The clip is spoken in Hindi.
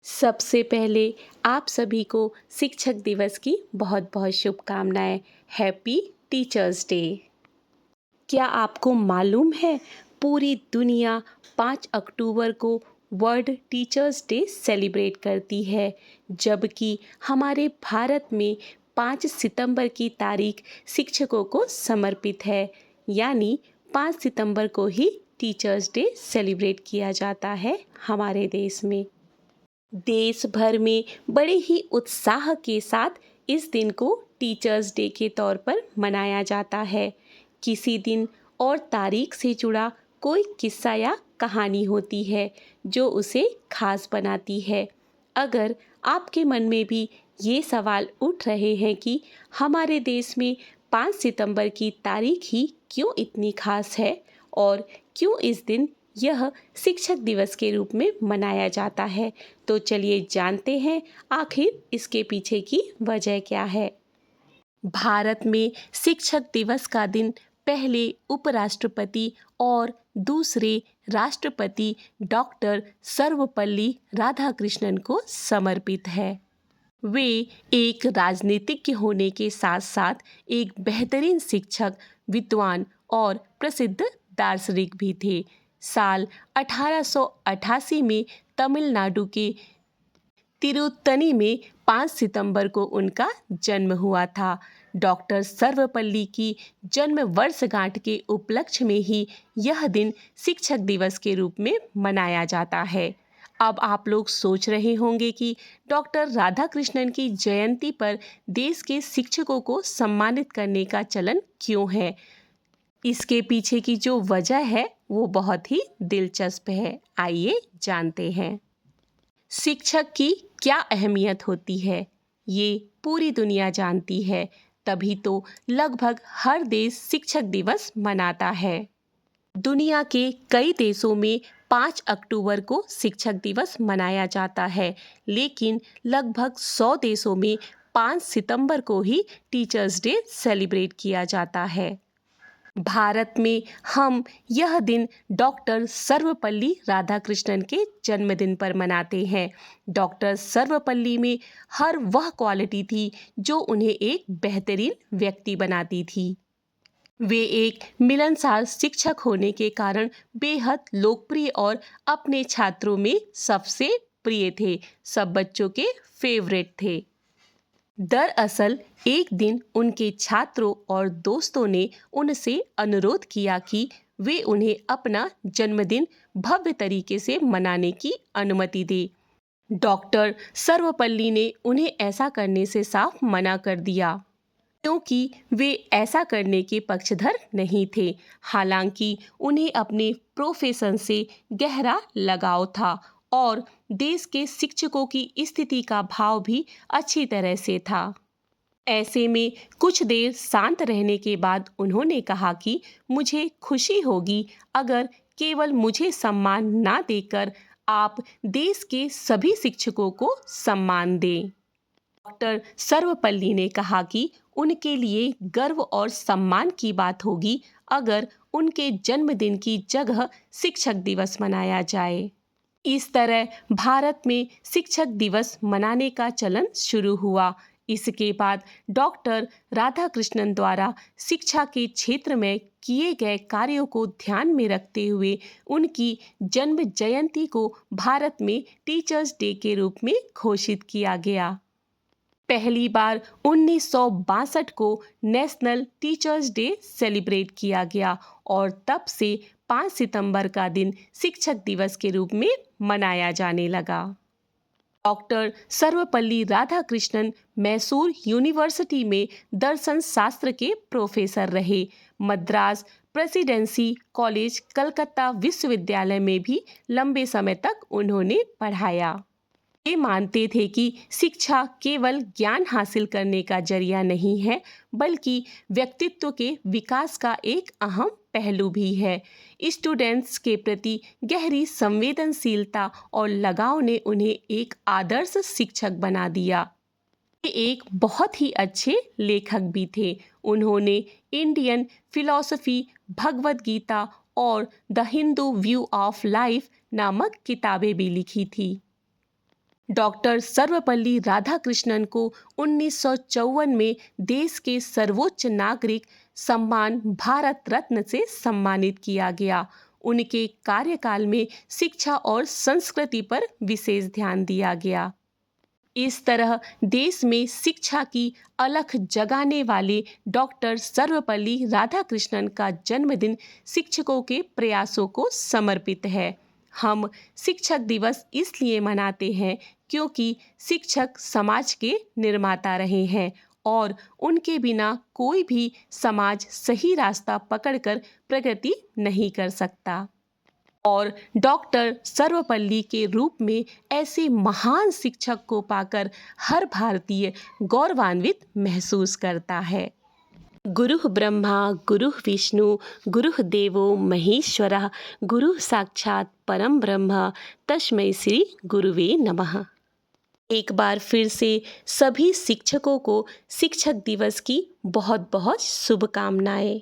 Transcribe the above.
सबसे पहले आप सभी को शिक्षक दिवस की बहुत बहुत शुभकामनाएं। Happy teachers day. क्या आपको मालूम है पूरी दुनिया 5 अक्टूबर को वर्ल्ड टीचर्स डे सेलिब्रेट करती है, जबकि हमारे भारत में 5 सितंबर की तारीख शिक्षकों को समर्पित है। यानी 5 सितंबर को ही टीचर्स डे सेलिब्रेट किया जाता है हमारे देश में। देश भर में बड़े ही उत्साह के साथ इस दिन को टीचर्स डे के तौर पर मनाया जाता है। किसी दिन और तारीख से जुड़ा कोई किस्सा या कहानी होती है जो उसे खास बनाती है। अगर आपके मन में भी ये सवाल उठ रहे हैं कि हमारे देश में 5 सितंबर की तारीख ही क्यों इतनी खास है और क्यों इस दिन यह शिक्षक दिवस के रूप में मनाया जाता है, तो चलिए जानते हैं आखिर इसके पीछे की वजह क्या है। भारत में शिक्षक दिवस का दिन पहले उपराष्ट्रपति और दूसरे राष्ट्रपति डॉक्टर सर्वपल्ली राधाकृष्णन को समर्पित है। वे एक राजनीतिज्ञ होने के साथ साथ एक बेहतरीन शिक्षक, विद्वान और प्रसिद्ध दार्शनिक भी थे। साल 1888 में तमिलनाडु के तिरुत्तनी में 5 सितंबर को उनका जन्म हुआ था। डॉक्टर सर्वपल्ली की जन्म वर्षगांठ के उपलक्ष्य में ही यह दिन शिक्षक दिवस के रूप में मनाया जाता है। अब आप लोग सोच रहे होंगे कि डॉक्टर राधाकृष्णन की जयंती पर देश के शिक्षकों को सम्मानित करने का चलन क्यों है। इसके पीछे की जो वजह है वो बहुत ही दिलचस्प है। आइए जानते हैं। शिक्षक की क्या अहमियत होती है, ये पूरी दुनिया जानती है, तभी तो लगभग हर देश शिक्षक दिवस मनाता है। दुनिया के कई देशों में 5 अक्टूबर को शिक्षक दिवस मनाया जाता है, लेकिन लगभग 100 देशों में 5 सितंबर को ही टीचर्स डे सेलिब्रेट किया जाता है। भारत में हम यह दिन डॉक्टर सर्वपल्ली राधाकृष्णन के जन्मदिन पर मनाते हैं। डॉक्टर सर्वपल्ली में हर वह क्वालिटी थी जो उन्हें एक बेहतरीन व्यक्ति बनाती थी। वे एक मिलनसार शिक्षक होने के कारण बेहद लोकप्रिय और अपने छात्रों में सबसे प्रिय थे। सब बच्चों के फेवरेट थे। दरअसल एक दिन उनके छात्रों और दोस्तों ने उनसे अनुरोध किया कि वे उन्हें अपना जन्मदिन भव्य तरीके से मनाने की अनुमति दे। डॉक्टर सर्वपल्ली ने उन्हें ऐसा करने से साफ मना कर दिया, क्योंकि वे ऐसा करने के पक्षधर नहीं थे। हालांकि उन्हें अपने प्रोफेशन से गहरा लगाव था और देश के शिक्षकों की स्थिति का भाव भी अच्छी तरह से था। ऐसे में कुछ देर शांत रहने के बाद उन्होंने कहा कि मुझे खुशी होगी अगर केवल मुझे सम्मान ना देकर आप देश के सभी शिक्षकों को सम्मान दें। डॉक्टर सर्वपल्ली ने कहा कि उनके लिए गर्व और सम्मान की बात होगी अगर उनके जन्मदिन की जगह शिक्षक दिवस मनाया जाए। इस तरह भारत में शिक्षक दिवस मनाने का चलन शुरू हुआ। इसके बाद डॉक्टर राधाकृष्णन द्वारा शिक्षा के क्षेत्र में किए गए कार्यों को ध्यान में रखते हुए उनकी जन्म जयंती को भारत में टीचर्स डे के रूप में घोषित किया गया। पहली बार 1962 को नेशनल टीचर्स डे सेलिब्रेट किया गया और तब से 5 सितंबर का दिन शिक्षक दिवस के रूप में मनाया जाने लगा। डॉक्टर सर्वपल्ली राधाकृष्णन मैसूर यूनिवर्सिटी में दर्शन शास्त्र के प्रोफेसर रहे। मद्रास प्रेसिडेंसी कॉलेज कलकत्ता विश्वविद्यालय में भी लंबे समय तक उन्होंने पढ़ाया। ये मानते थे कि शिक्षा केवल ज्ञान हासिल करने का जरिया नहीं है, बल्कि व्यक्तित्व के विकास का एक अहम पहलू भी है। स्टूडेंट्स के प्रति गहरी संवेदनशीलता और लगाव ने उन्हें एक आदर्श शिक्षक बना दिया। वे एक बहुत ही अच्छे लेखक भी थे। उन्होंने इंडियन फिलॉसफी, भगवद गीता और the Hindu view of life नामक किताबें भी लिखी थी। डॉक्टर सर्वपल्ली राधाकृष्णन को 1954 में देश के सर्वोच्च नागरिक सम्मान भारत रत्न से सम्मानित किया गया। उनके कार्यकाल में शिक्षा और संस्कृति पर विशेष ध्यान दिया गया। इस तरह देश में शिक्षा की अलख जगाने वाले डॉक्टर सर्वपल्ली राधाकृष्णन का जन्मदिन शिक्षकों के प्रयासों को समर्पित है। हम शिक्षक दिवस इसलिए मनाते हैं क्योंकि शिक्षक समाज के निर्माता रहे हैं और उनके बिना कोई भी समाज सही रास्ता पकड़कर प्रगति नहीं कर सकता। और डॉक्टर सर्वपल्ली के रूप में ऐसे महान शिक्षक को पाकर हर भारतीय गौरवान्वित महसूस करता है। गुरुः ब्रह्मा गुरुः विष्णु गुरुः देवो महेश्वरः गुरुः साक्षात् परम ब्रह्म तस्मै श्री गुरुवे नमः। एक बार फिर से सभी शिक्षकों को शिक्षक दिवस की बहुत बहुत शुभकामनाएं।